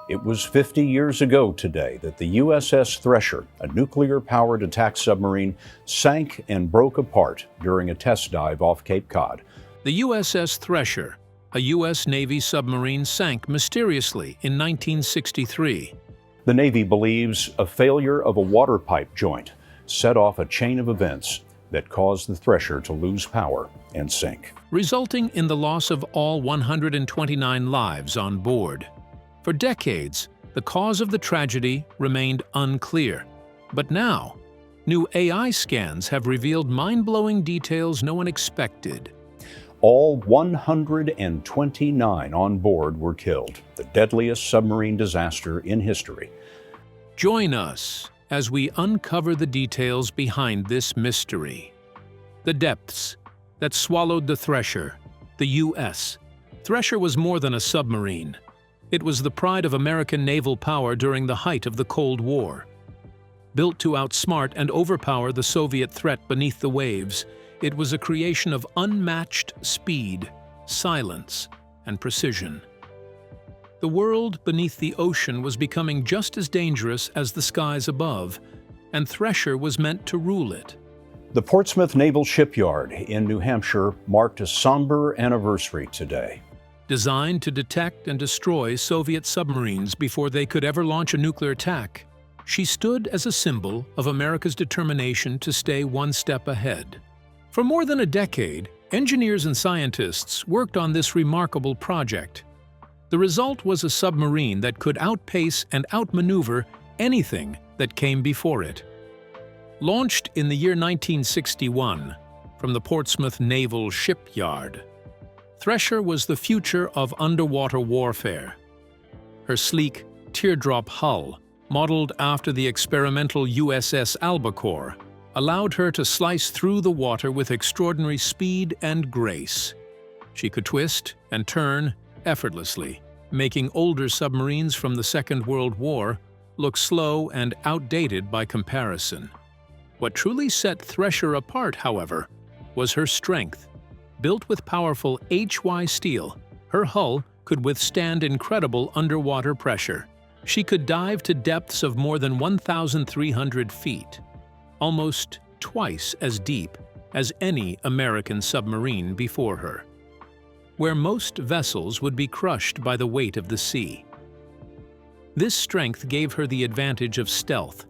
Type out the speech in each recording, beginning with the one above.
It was 50 years ago today that the USS Thresher, a nuclear-powered attack submarine, sank and broke apart during a test dive off Cape Cod. The USS Thresher, a U.S. Navy submarine, sank mysteriously in 1963. The Navy believes a failure of a water pipe joint set off a chain of events that caused the Thresher to lose power and sink, resulting in the loss of all 129 lives on board. For decades, the cause of the tragedy remained unclear. But now, new AI scans have revealed mind-blowing details no one expected. All 129 on board were killed, the deadliest submarine disaster in history. Join us as we uncover the details behind this mystery. The depths that swallowed the Thresher, the U.S. Thresher was more than a submarine. It was the pride of American naval power during the height of the Cold War. Built to outsmart and overpower the Soviet threat beneath the waves, it was a creation of unmatched speed, silence, and precision. The world beneath the ocean was becoming just as dangerous as the skies above, and Thresher was meant to rule it. The Portsmouth Naval Shipyard in New Hampshire marked a somber anniversary today. Designed to detect and destroy Soviet submarines before they could ever launch a nuclear attack, she stood as a symbol of America's determination to stay one step ahead. For more than a decade, engineers and scientists worked on this remarkable project. The result was a submarine that could outpace and outmaneuver anything that came before it. Launched in the year 1961 from the Portsmouth Naval Shipyard, Thresher was the future of underwater warfare. Her sleek, teardrop hull, modeled after the experimental USS Albacore, allowed her to slice through the water with extraordinary speed and grace. She could twist and turn effortlessly, making older submarines from the Second World War look slow and outdated by comparison. What truly set Thresher apart, however, was her strength. Built with powerful HY steel, her hull could withstand incredible underwater pressure. She could dive to depths of more than 1,300 feet, almost twice as deep as any American submarine before her, where most vessels would be crushed by the weight of the sea. This strength gave her the advantage of stealth,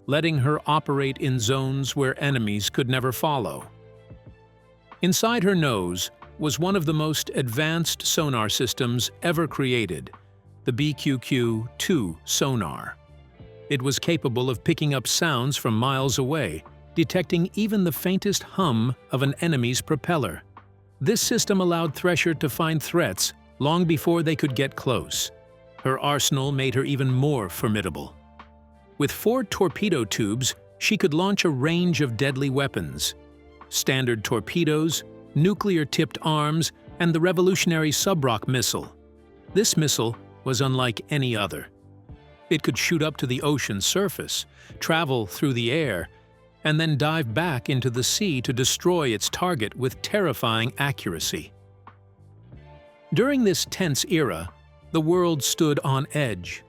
letting her operate in zones where enemies could never follow. Inside her nose was one of the most advanced sonar systems ever created, the BQQ-2 sonar. It was capable of picking up sounds from miles away, detecting even the faintest hum of an enemy's propeller. This system allowed Thresher to find threats long before they could get close. Her arsenal made her even more formidable. With 4 torpedo tubes, she could launch a range of deadly weapons: standard torpedoes, nuclear-tipped arms, and the revolutionary subrock missile. This missile was unlike any other. It could shoot up to the ocean's surface, travel through the air, and then dive back into the sea to destroy its target with terrifying accuracy. During this tense era, the world stood on edge.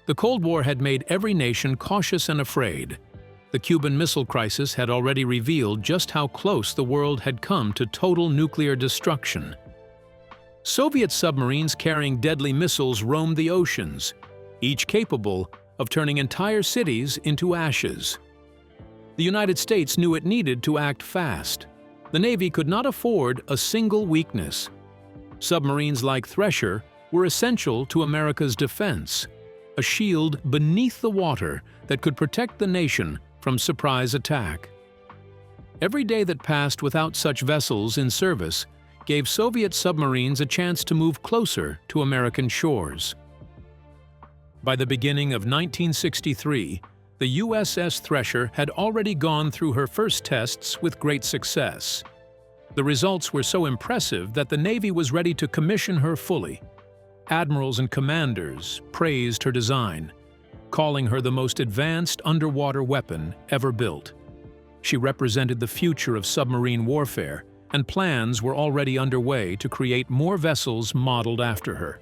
The Cold War had made every nation cautious and afraid. The Cuban Missile Crisis had already revealed just how close the world had come to total nuclear destruction. Soviet submarines carrying deadly missiles roamed the oceans, each capable of turning entire cities into ashes. The United States knew it needed to act fast. The Navy could not afford a single weakness. Submarines like Thresher were essential to America's defense, a shield beneath the water that could protect the nation from surprise attack. Every day that passed without such vessels in service gave Soviet submarines a chance to move closer to American shores. By the beginning of 1963, the USS Thresher had already gone through her first tests with great success. The results were so impressive that the Navy was ready to commission her fully. Admirals and commanders praised her design, calling her the most advanced underwater weapon ever built. She represented the future of submarine warfare, and plans were already underway to create more vessels modeled after her.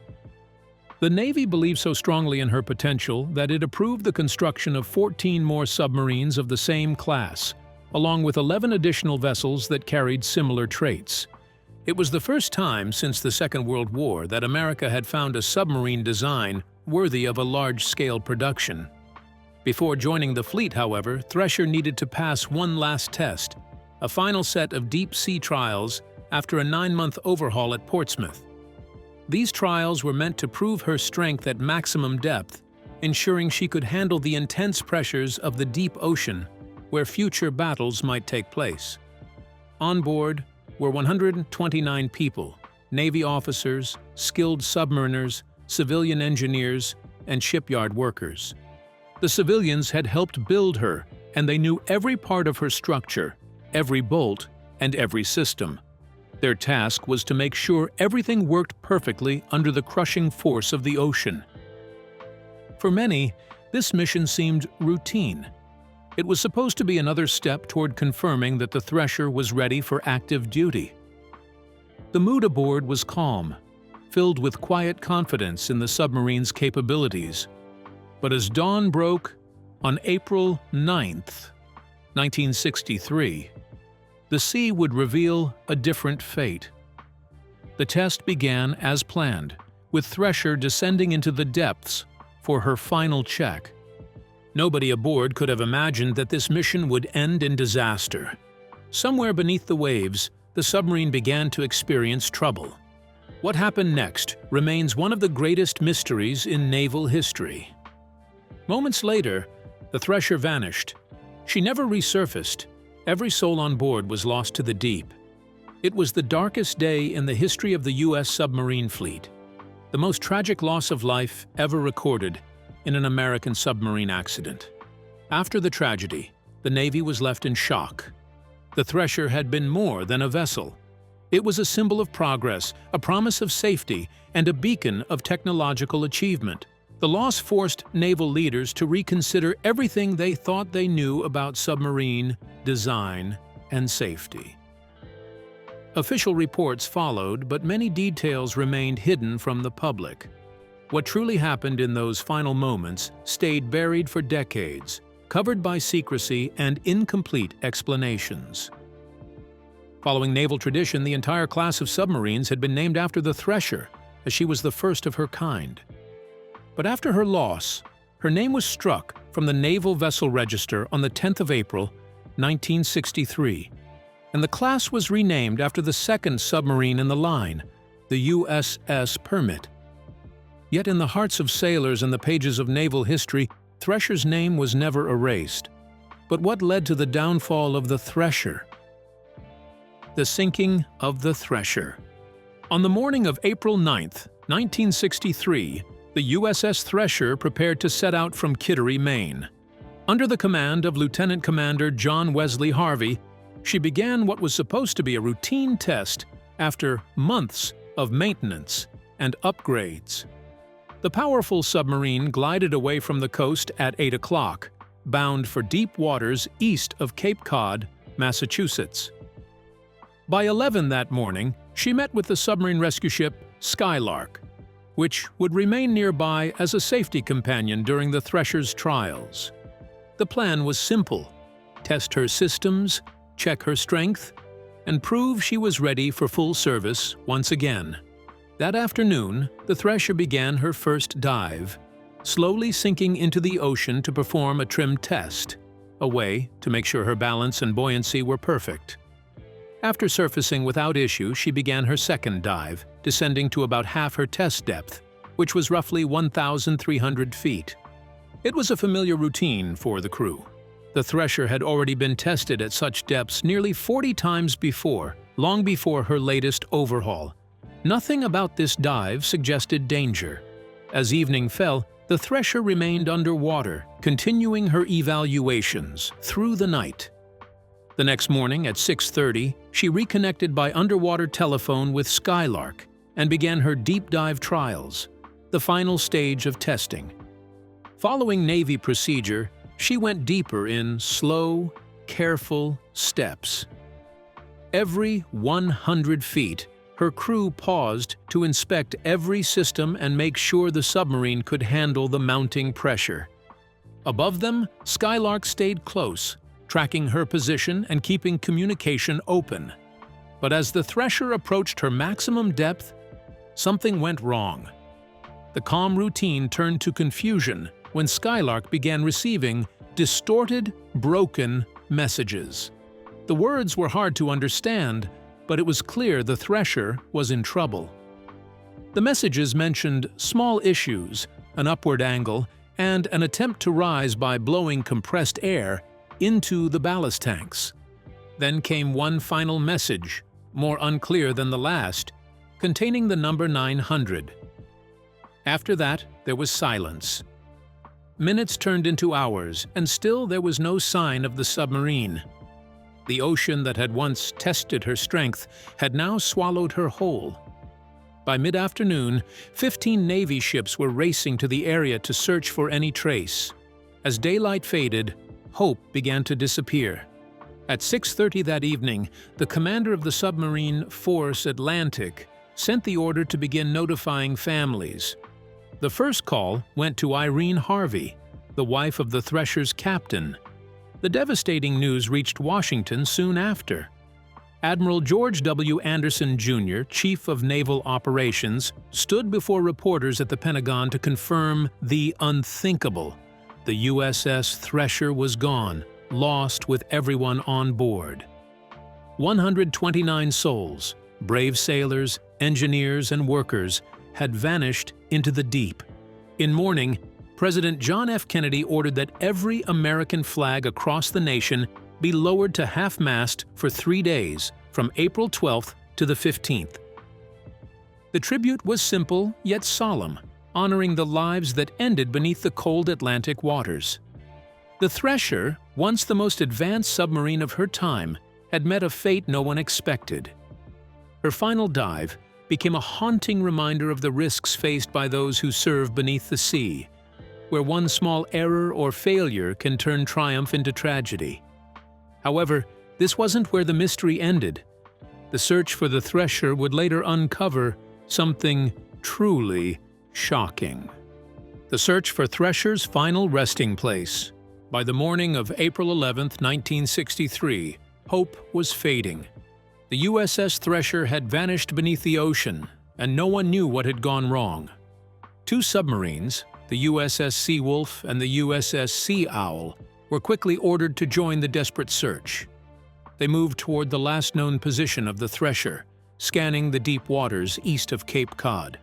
The Navy believed so strongly in her potential that it approved the construction of 14 more submarines of the same class, along with 11 additional vessels that carried similar traits. It was the first time since the Second World War that America had found a submarine design worthy of a large-scale production. Before joining the fleet, however, Thresher needed to pass one last test, a final set of deep-sea trials after a 9-month overhaul at Portsmouth. These trials were meant to prove her strength at maximum depth, ensuring she could handle the intense pressures of the deep ocean where future battles might take place. On board were 129 people, Navy officers, skilled submariners, civilian engineers, and shipyard workers. The civilians had helped build her, and they knew every part of her structure, every bolt, and every system. Their task was to make sure everything worked perfectly under the crushing force of the ocean. For many, this mission seemed routine. It was supposed to be another step toward confirming that the Thresher was ready for active duty. The mood aboard was calm, filled with quiet confidence in the submarine's capabilities. But as dawn broke on April 9th, 1963, the sea would reveal a different fate. The test began as planned, with Thresher descending into the depths for her final check. Nobody aboard could have imagined that this mission would end in disaster. Somewhere beneath the waves, the submarine began to experience trouble. What happened next remains one of the greatest mysteries in naval history. Moments later, the Thresher vanished. She never resurfaced. Every soul on board was lost to the deep. It was the darkest day in the history of the U.S. submarine fleet, the most tragic loss of life ever recorded in an American submarine accident. After the tragedy, the Navy was left in shock. The Thresher had been more than a vessel. It was a symbol of progress, a promise of safety, and a beacon of technological achievement. The loss forced naval leaders to reconsider everything they thought they knew about submarine design and safety. Official reports followed, but many details remained hidden from the public. What truly happened in those final moments stayed buried for decades, covered by secrecy and incomplete explanations. Following naval tradition, the entire class of submarines had been named after the Thresher, as she was the first of her kind. But after her loss, her name was struck from the Naval Vessel Register on the 10th of April, 1963, and the class was renamed after the second submarine in the line, the USS Permit. Yet in the hearts of sailors and the pages of naval history, Thresher's name was never erased. But what led to the downfall of the Thresher? The sinking of the Thresher. On the morning of April 9th, 1963, the USS Thresher prepared to set out from Kittery, Maine. Under the command of Lieutenant Commander John Wesley Harvey, she began what was supposed to be a routine test after months of maintenance and upgrades. The powerful submarine glided away from the coast at 8 o'clock, bound for deep waters east of Cape Cod, Massachusetts. By 11 that morning, she met with the submarine rescue ship Skylark, which would remain nearby as a safety companion during the Thresher's trials. The plan was simple: test her systems, check her strength, and prove she was ready for full service once again. That afternoon, the Thresher began her first dive, slowly sinking into the ocean to perform a trim test, a way to make sure her balance and buoyancy were perfect. After surfacing without issue, she began her second dive, descending to about half her test depth, which was roughly 1,300 feet. It was a familiar routine for the crew. The Thresher had already been tested at such depths nearly 40 times before, long before her latest overhaul. Nothing about this dive suggested danger. As evening fell, the Thresher remained underwater, continuing her evaluations through the night. The next morning at 6:30, she reconnected by underwater telephone with Skylark and began her deep dive trials, the final stage of testing. Following Navy procedure, she went deeper in slow, careful steps. Every 100 feet, her crew paused to inspect every system and make sure the submarine could handle the mounting pressure. Above them, Skylark stayed close, tracking her position and keeping communication open. But as the Thresher approached her maximum depth, something went wrong. The calm routine turned to confusion when Skylark began receiving distorted, broken messages. The words were hard to understand, but it was clear the Thresher was in trouble. The messages mentioned small issues, an upward angle, and an attempt to rise by blowing compressed air into the ballast tanks. Then came one final message, more unclear than the last, containing the number 900. After that, there was silence. Minutes turned into hours, and still there was no sign of the submarine. The ocean that had once tested her strength had now swallowed her whole. By mid-afternoon, 15 Navy ships were racing to the area to search for any trace. As daylight faded, hope began to disappear. At 6:30 that evening, the commander of the submarine force Atlantic sent the order to begin notifying families. The first call went to Irene Harvey, the wife of the Thresher's captain. The devastating news reached Washington soon after. Admiral George W. Anderson, Jr., Chief of Naval Operations, stood before reporters at the Pentagon to confirm the unthinkable. The USS Thresher was gone, lost with everyone on board. 129 souls, brave sailors, engineers, and workers, had vanished into the deep. In mourning, President John F. Kennedy ordered that every American flag across the nation be lowered to half-mast for 3 days, from April 12th to the 15th. The tribute was simple yet solemn, honoring the lives that ended beneath the cold Atlantic waters. The Thresher, once the most advanced submarine of her time, had met a fate no one expected. Her final dive became a haunting reminder of the risks faced by those who serve beneath the sea, where one small error or failure can turn triumph into tragedy. However, this wasn't where the mystery ended. The search for the Thresher would later uncover something truly shocking. The search for Thresher's final resting place. By the morning of April 11, 1963, hope was fading. The USS Thresher had vanished beneath the ocean, and no one knew what had gone wrong. Two submarines, the USS Seawolf and the USS Sea Owl, were quickly ordered to join the desperate search. They moved toward the last known position of the Thresher, scanning the deep waters east of Cape Cod.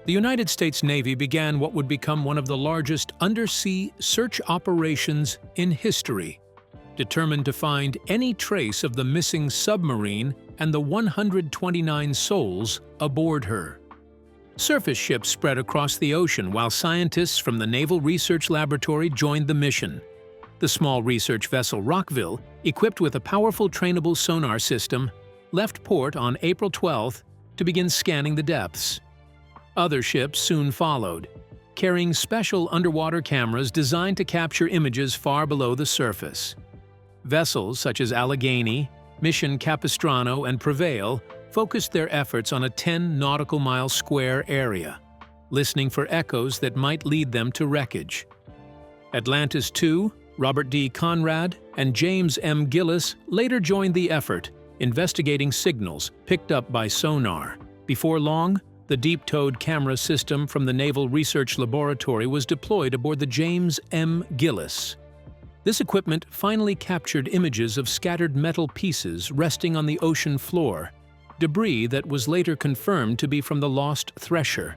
The United States Navy began what would become one of the largest undersea search operations in history, determined to find any trace of the missing submarine and the 129 souls aboard her. Surface ships spread across the ocean while scientists from the Naval Research Laboratory joined the mission. The small research vessel Rockville, equipped with a powerful trainable sonar system, left port on April 12th to begin scanning the depths. Other ships soon followed, carrying special underwater cameras designed to capture images far below the surface. Vessels such as Allegheny, Mission Capistrano, and Prevail focused their efforts on a 10 nautical mile square area, listening for echoes that might lead them to wreckage. Atlantis II, Robert D. Conrad, and James M. Gillis later joined the effort, investigating signals picked up by sonar. Before long, the deep-towed camera system from the Naval Research Laboratory was deployed aboard the James M. Gillis. This equipment finally captured images of scattered metal pieces resting on the ocean floor, debris that was later confirmed to be from the lost Thresher.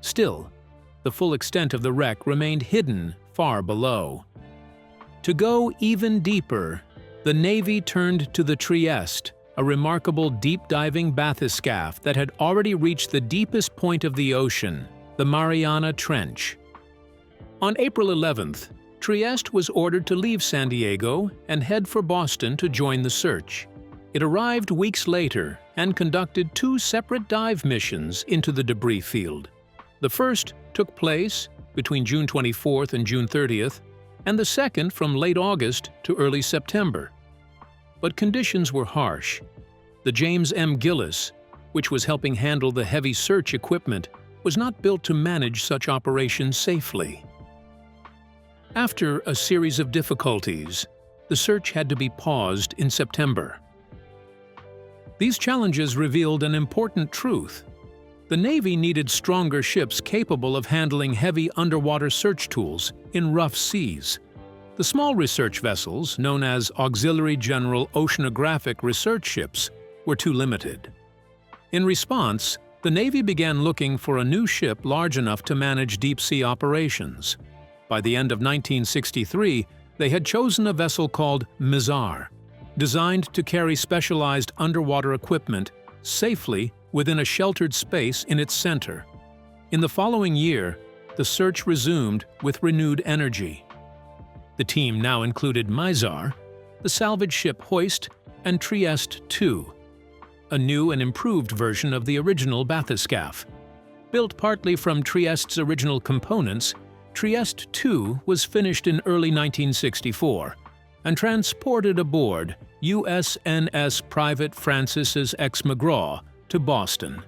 Still, the full extent of the wreck remained hidden far below. To go even deeper, the Navy turned to the Trieste, a remarkable deep-diving bathyscaphe that had already reached the deepest point of the ocean, the Mariana Trench. On April 11th, Trieste was ordered to leave San Diego and head for Boston to join the search. It arrived weeks later and conducted 2 separate dive missions into the debris field. The first took place between June 24th and June 30th, and the second from late August to early September. But conditions were harsh. The James M. Gillis, which was helping handle the heavy search equipment, was not built to manage such operations safely. After a series of difficulties, the search had to be paused in September. These challenges revealed an important truth. The Navy needed stronger ships capable of handling heavy underwater search tools in rough seas. The small research vessels, known as Auxiliary General Oceanographic Research Ships, were too limited. In response, the Navy began looking for a new ship large enough to manage deep-sea operations. By the end of 1963, they had chosen a vessel called Mizar, designed to carry specialized underwater equipment safely within a sheltered space in its center. In the following year, the search resumed with renewed energy. The team now included Mizar, the salvage ship Hoist, and Trieste II, a new and improved version of the original bathyscaphe. Built partly from Trieste's original components, Trieste II was finished in early 1964 and transported aboard USNS Private Francis X. McGraw to Boston.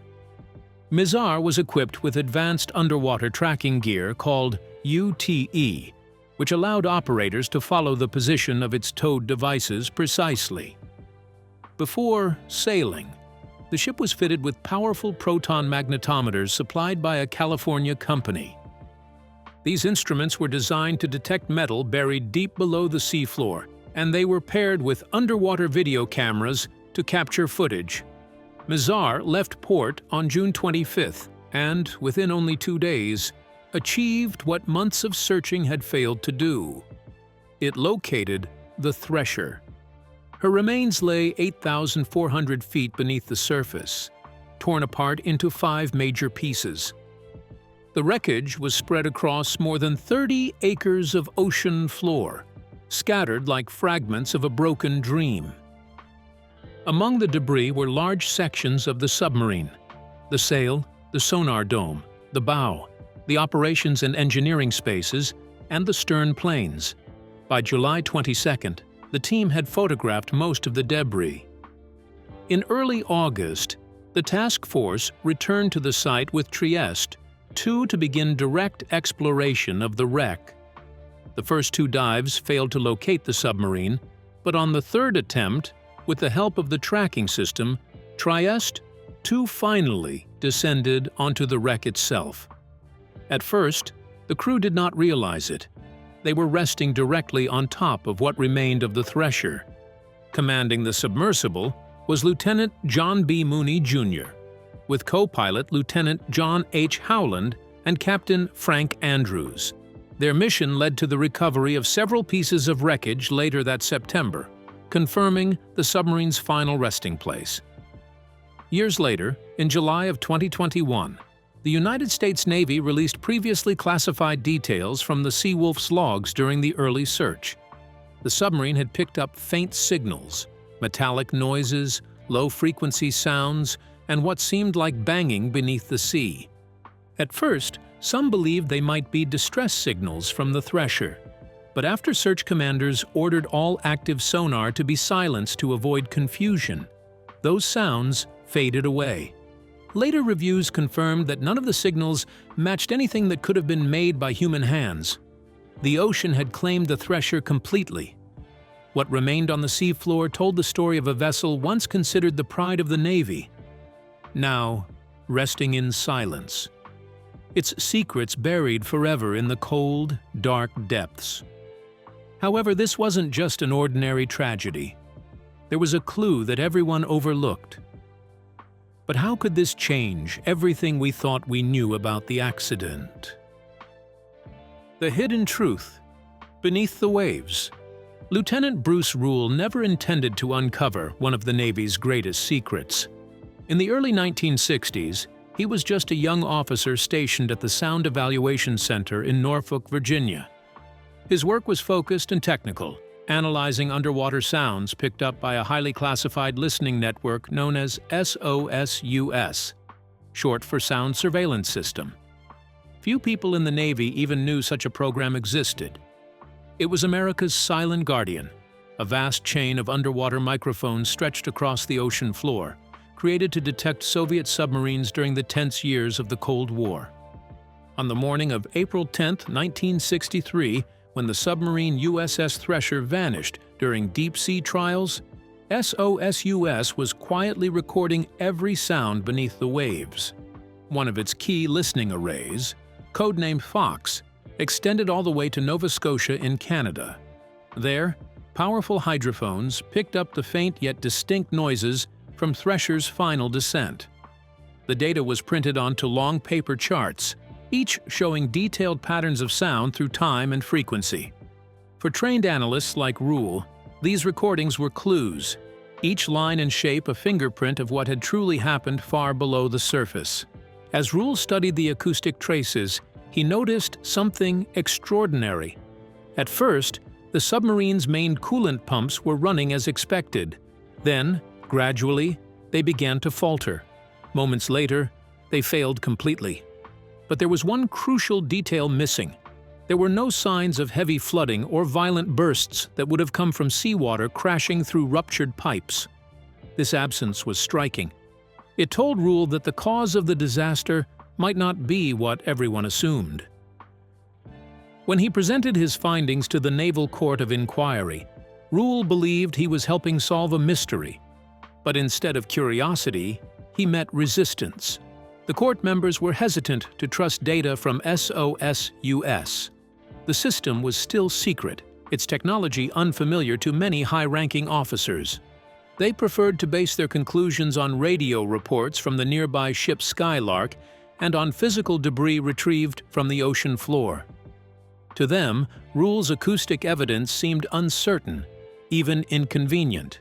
Mizar was equipped with advanced underwater tracking gear called UTE, which allowed operators to follow the position of its towed devices precisely. Before sailing, the ship was fitted with powerful proton magnetometers supplied by a California company. These instruments were designed to detect metal buried deep below the seafloor, and they were paired with underwater video cameras to capture footage. Mizar left port on June 25th and, within only 2 days, achieved what months of searching had failed to do. It located the Thresher. Her remains lay 8,400 feet beneath the surface, torn apart into 5 major pieces. The wreckage was spread across more than 30 acres of ocean floor, scattered like fragments of a broken dream. Among the debris were large sections of the submarine, the sail, the sonar dome, the bow, the operations and engineering spaces, and the stern planes. By July 22nd, the team had photographed most of the debris. In early August, the task force returned to the site with Trieste II to begin direct exploration of the wreck. The first 2 dives failed to locate the submarine, but on the 3rd attempt, with the help of the tracking system, Trieste II finally descended onto the wreck itself. At first, the crew did not realize it. They were resting directly on top of what remained of the Thresher. Commanding the submersible was Lieutenant John B. Mooney, Jr., with co-pilot Lieutenant John H. Howland and Captain Frank Andrews. Their mission led to the recovery of several pieces of wreckage later that September, confirming the submarine's final resting place. Years later, in July of 2021, the United States Navy released previously classified details from the Seawolf's logs during the early search. The submarine had picked up faint signals, metallic noises, low-frequency sounds, and what seemed like banging beneath the sea. At first, some believed they might be distress signals from the Thresher, but after search commanders ordered all active sonar to be silenced to avoid confusion, those sounds faded away. Later reviews confirmed that none of the signals matched anything that could have been made by human hands. The ocean had claimed the Thresher completely. What remained on the seafloor told the story of a vessel once considered the pride of the Navy, now resting in silence, its secrets buried forever in the cold, dark depths. However, this wasn't just an ordinary tragedy. There was a clue that everyone overlooked. But how could this change everything we thought we knew about the accident? The hidden truth beneath the waves. Lieutenant Bruce Rule never intended to uncover one of the Navy's greatest secrets. In the early 1960s, he was just a young officer stationed at the Sound Evaluation Center in Norfolk, Virginia. His work was focused and technical, analyzing underwater sounds picked up by a highly classified listening network known as SOSUS, short for Sound Surveillance System. Few people in the Navy even knew such a program existed. It was America's silent guardian, a vast chain of underwater microphones stretched across the ocean floor, created to detect Soviet submarines during the tense years of the Cold War. On the morning of April 10, 1963, when the submarine USS Thresher vanished during deep-sea trials, SOSUS was quietly recording every sound beneath the waves. One of its key listening arrays, codenamed Fox, extended all the way to Nova Scotia in Canada. There, powerful hydrophones picked up the faint yet distinct noises from Thresher's final descent. The data was printed onto long paper charts, each showing detailed patterns of sound through time and frequency. For trained analysts like Rule, these recordings were clues, each line and shape a fingerprint of what had truly happened far below the surface. As Rule studied the acoustic traces, he noticed something extraordinary. At first, the submarine's main coolant pumps were running as expected. Then, gradually, they began to falter. Moments later, they failed completely. But there was one crucial detail missing. There were no signs of heavy flooding or violent bursts that would have come from seawater crashing through ruptured pipes. This absence was striking. It told Rule that the cause of the disaster might not be what everyone assumed. When he presented his findings to the Naval Court of Inquiry, Rule believed he was helping solve a mystery. But instead of curiosity, he met resistance. The court members were hesitant to trust data from SOSUS. The system was still secret, its technology unfamiliar to many high-ranking officers. They preferred to base their conclusions on radio reports from the nearby ship Skylark and on physical debris retrieved from the ocean floor. To them, Rule's acoustic evidence seemed uncertain, even inconvenient.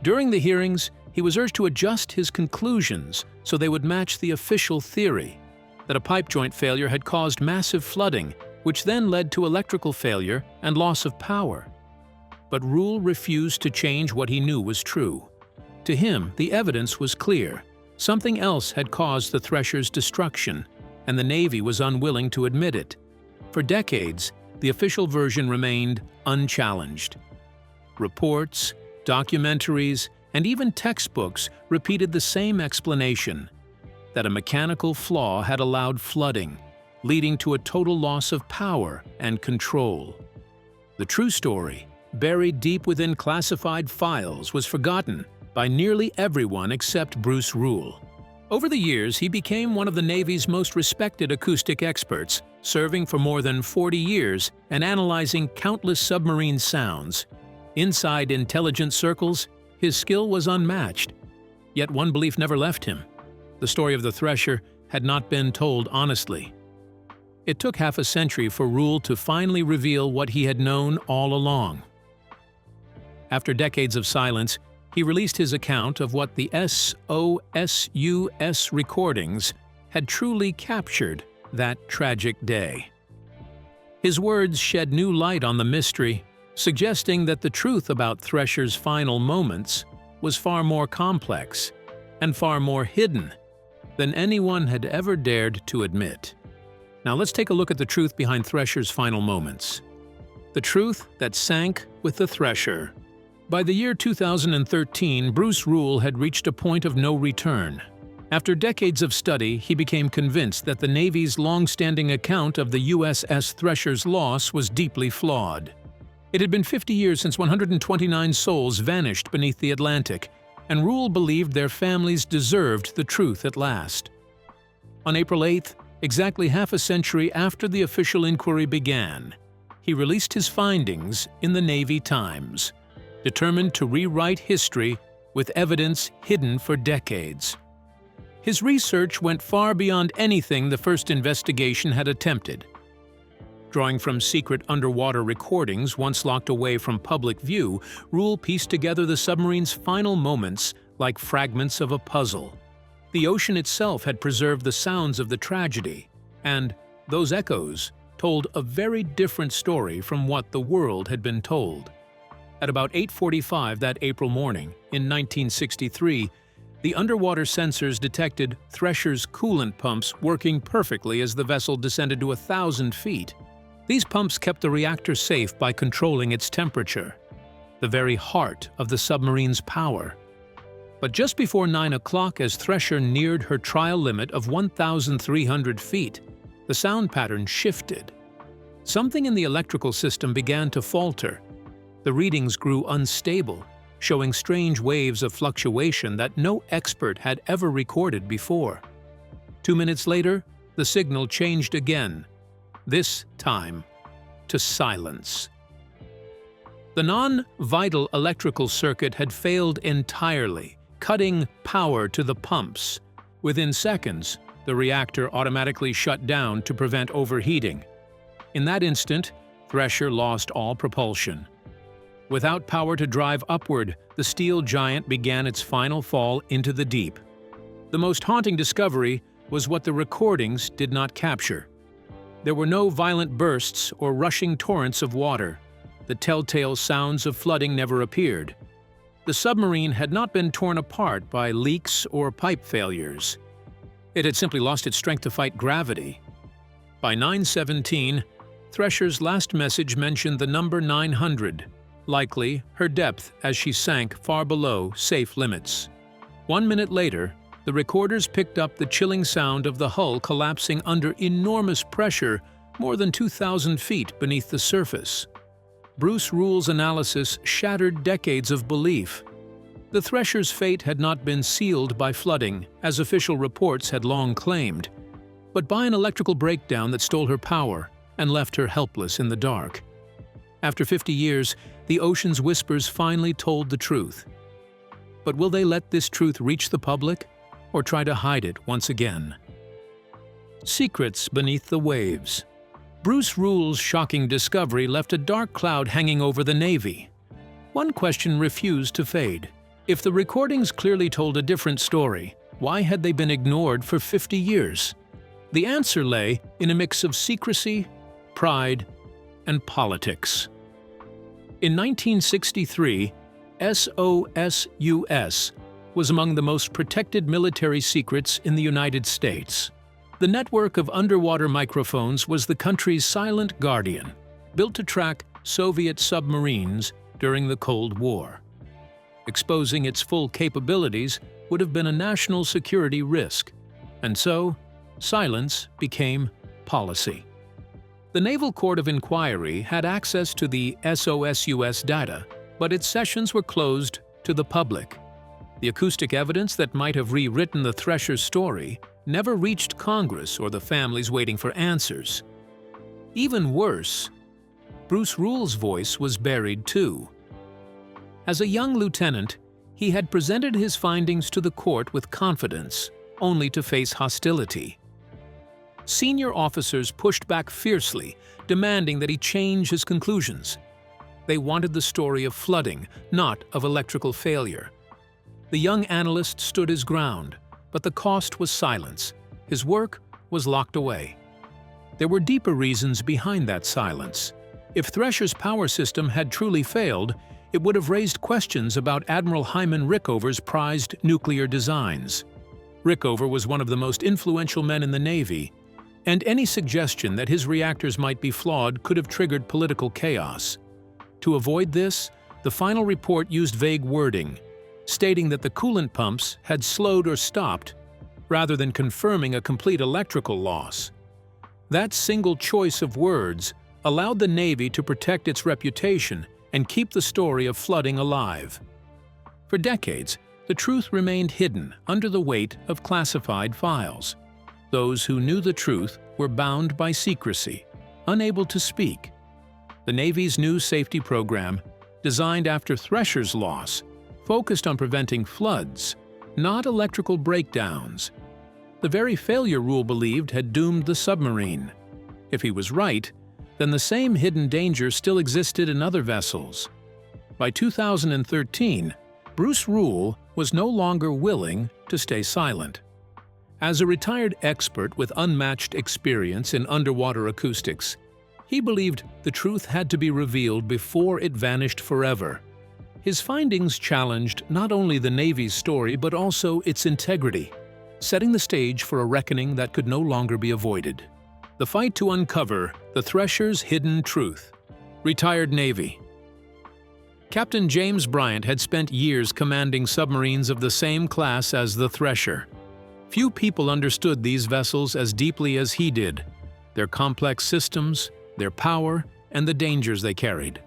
During the hearings, he was urged to adjust his conclusions so they would match the official theory, that a pipe joint failure had caused massive flooding, which then led to electrical failure and loss of power. But Rule refused to change what he knew was true. To him, the evidence was clear. Something else had caused the Thresher's destruction, and the Navy was unwilling to admit it. For decades, the official version remained unchallenged. Reports, documentaries, and even textbooks repeated the same explanation, that a mechanical flaw had allowed flooding, leading to a total loss of power and control. The true story, buried deep within classified files, was forgotten by nearly everyone except Bruce Rule. Over the years, he became one of the Navy's most respected acoustic experts, serving for more than 40 years and analyzing countless submarine sounds. Inside intelligence circles, his skill was unmatched. Yet one belief never left him. The story of the Thresher had not been told honestly. It took half a century for Rule to finally reveal what he had known all along. After decades of silence, he released his account of what the SOSUS recordings had truly captured that tragic day. His words shed new light on the mystery, suggesting that the truth about Thresher's final moments was far more complex and far more hidden than anyone had ever dared to admit. Now let's take a look at the truth behind Thresher's final moments. The truth that sank with the Thresher. By the year 2013, Bruce Rule had reached a point of no return. After decades of study, he became convinced that the Navy's long-standing account of the USS Thresher's loss was deeply flawed. It had been 50 years since 129 souls vanished beneath the Atlantic, and Rule believed their families deserved the truth at last. On April 8th, exactly half a century after the official inquiry began, he released his findings in the Navy Times, determined to rewrite history with evidence hidden for decades. His research went far beyond anything the first investigation had attempted. Drawing from secret underwater recordings once locked away from public view, Rule pieced together the submarine's final moments like fragments of a puzzle. The ocean itself had preserved the sounds of the tragedy, and those echoes told a very different story from what the world had been told. At about 8:45 that April morning, in 1963, the underwater sensors detected Thresher's coolant pumps working perfectly as the vessel descended to 1,000 feet. These pumps kept the reactor safe by controlling its temperature, the very heart of the submarine's power. But just before 9 o'clock, as Thresher neared her trial limit of 1,300 feet, the sound pattern shifted. Something in the electrical system began to falter. The readings grew unstable, showing strange waves of fluctuation that no expert had ever recorded before. 2 minutes later, the signal changed again, this time to silence. The non-vital electrical circuit had failed entirely, cutting power to the pumps. Within seconds, the reactor automatically shut down to prevent overheating. In that instant, Thresher lost all propulsion. Without power to drive upward, the steel giant began its final fall into the deep. The most haunting discovery was what the recordings did not capture. There were no violent bursts or rushing torrents of water. The telltale sounds of flooding never appeared. The submarine had not been torn apart by leaks or pipe failures. It had simply lost its strength to fight gravity. By 9:17, Thresher's last message mentioned the number 900, likely her depth as she sank far below safe limits. 1 minute later, the recorders picked up the chilling sound of the hull collapsing under enormous pressure more than 2,000 feet beneath the surface. Bruce Rule's analysis shattered decades of belief. The Thresher's fate had not been sealed by flooding, as official reports had long claimed, but by an electrical breakdown that stole her power and left her helpless in the dark. After 50 years, the ocean's whispers finally told the truth. But will they let this truth reach the public, or try to hide it once again? Secrets beneath the waves. Bruce Rule's shocking discovery left a dark cloud hanging over the Navy. One question refused to fade. If the recordings clearly told a different story, why had they been ignored for 50 years? The answer lay in a mix of secrecy, pride, and politics. In 1963, SOSUS was among the most protected military secrets in the United States. The network of underwater microphones was the country's silent guardian, built to track Soviet submarines during the Cold War. Exposing its full capabilities would have been a national security risk, and so silence became policy. The Naval Court of Inquiry had access to the SOSUS data, but its sessions were closed to the public. The acoustic evidence that might have rewritten the Thresher story never reached Congress or the families waiting for answers. Even worse, Bruce Rule's voice was buried too. As a young lieutenant, he had presented his findings to the court with confidence, only to face hostility. Senior officers pushed back fiercely, demanding that he change his conclusions. They wanted the story of flooding, not of electrical failure. The young analyst stood his ground, but the cost was silence. His work was locked away. There were deeper reasons behind that silence. If Thresher's power system had truly failed, it would have raised questions about Admiral Hyman Rickover's prized nuclear designs. Rickover was one of the most influential men in the Navy, and any suggestion that his reactors might be flawed could have triggered political chaos. To avoid this, the final report used vague wording, stating that the coolant pumps had slowed or stopped, rather than confirming a complete electrical loss. That single choice of words allowed the Navy to protect its reputation and keep the story of flooding alive. For decades, the truth remained hidden under the weight of classified files. Those who knew the truth were bound by secrecy, unable to speak. The Navy's new safety program, designed after Thresher's loss, focused on preventing floods, not electrical breakdowns. The very failure Rule believed had doomed the submarine. If he was right, then the same hidden danger still existed in other vessels. By 2013, Bruce Rule was no longer willing to stay silent. As a retired expert with unmatched experience in underwater acoustics, he believed the truth had to be revealed before it vanished forever. His findings challenged not only the Navy's story but also its integrity, setting the stage for a reckoning that could no longer be avoided. The fight to uncover the Thresher's hidden truth. Retired Navy. Captain James Bryant had spent years commanding submarines of the same class as the Thresher. Few people understood these vessels as deeply as he did, their complex systems, their power, and the dangers they carried.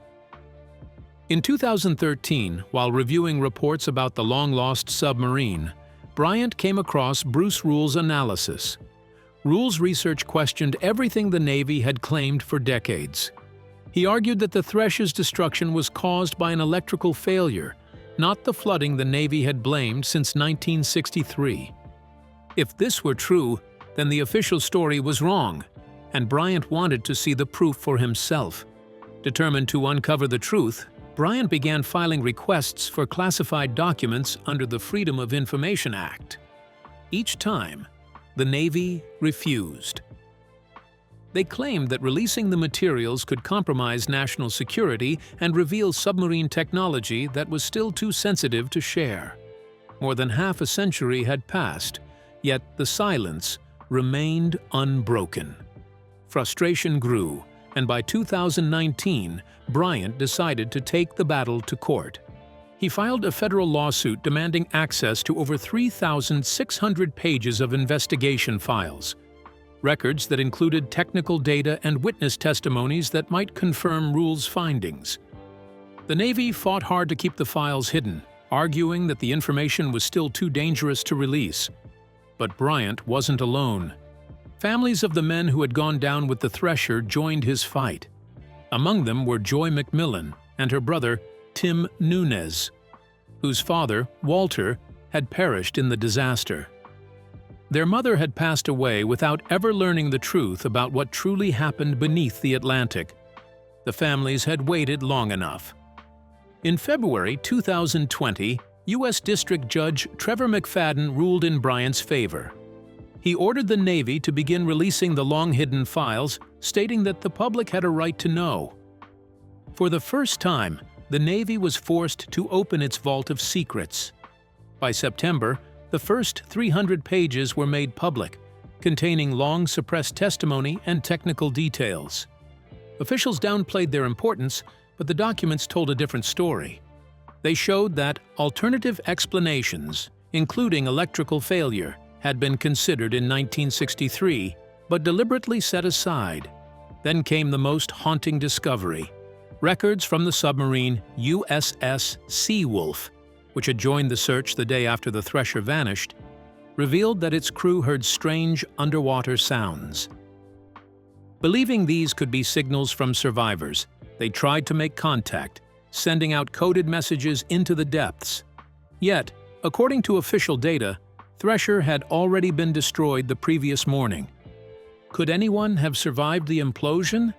In 2013, while reviewing reports about the long-lost submarine, Bryant came across Bruce Rule's analysis. Rule's research questioned everything the Navy had claimed for decades. He argued that the Thresher's destruction was caused by an electrical failure, not the flooding the Navy had blamed since 1963. If this were true, then the official story was wrong, and Bryant wanted to see the proof for himself. Determined to uncover the truth, Bryant began filing requests for classified documents under the Freedom of Information Act. Each time, the Navy refused. They claimed that releasing the materials could compromise national security and reveal submarine technology that was still too sensitive to share. More than half a century had passed, yet the silence remained unbroken. Frustration grew, and by 2019, Bryant decided to take the battle to court. He filed a federal lawsuit demanding access to over 3,600 pages of investigation files, records that included technical data and witness testimonies that might confirm Rule's findings. The Navy fought hard to keep the files hidden, arguing that the information was still too dangerous to release. But Bryant wasn't alone. Families of the men who had gone down with the Thresher joined his fight. Among them were Joy McMillan and her brother, Tim Nunez, whose father, Walter, had perished in the disaster. Their mother had passed away without ever learning the truth about what truly happened beneath the Atlantic. The families had waited long enough. In February 2020, U.S. District Judge Trevor McFadden ruled in Bryant's favor. He ordered the Navy to begin releasing the long-hidden files, stating that the public had a right to know. For the first time, the Navy was forced to open its vault of secrets. By September, the first 300 pages were made public, containing long-suppressed testimony and technical details. Officials downplayed their importance, but the documents told a different story. They showed that alternative explanations, including electrical failure, had been considered in 1963, but deliberately set aside. Then came the most haunting discovery: records from the submarine USS Seawolf, which had joined the search the day after the Thresher vanished, revealed that its crew heard strange underwater sounds. Believing these could be signals from survivors, they tried to make contact, sending out coded messages into the depths. Yet, according to official data, Thresher had already been destroyed the previous morning. Could anyone have survived the implosion?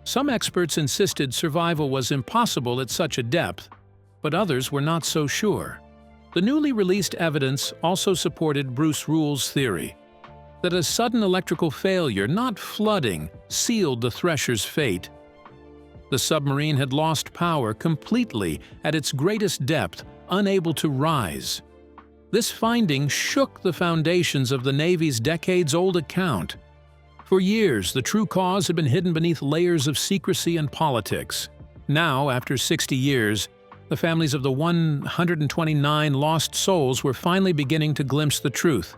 Some experts insisted survival was impossible at such a depth, but others were not so sure. The newly released evidence also supported Bruce Rule's theory that a sudden electrical failure, not flooding, sealed the Thresher's fate. The submarine had lost power completely at its greatest depth, unable to rise. This finding shook the foundations of the Navy's decades-old account. For years, the true cause had been hidden beneath layers of secrecy and politics. Now, after 60 years, the families of the 129 lost souls were finally beginning to glimpse the truth,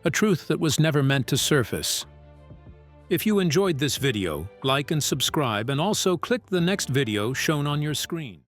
a truth that was never meant to surface. If you enjoyed this video, like and subscribe, and also click the next video shown on your screen.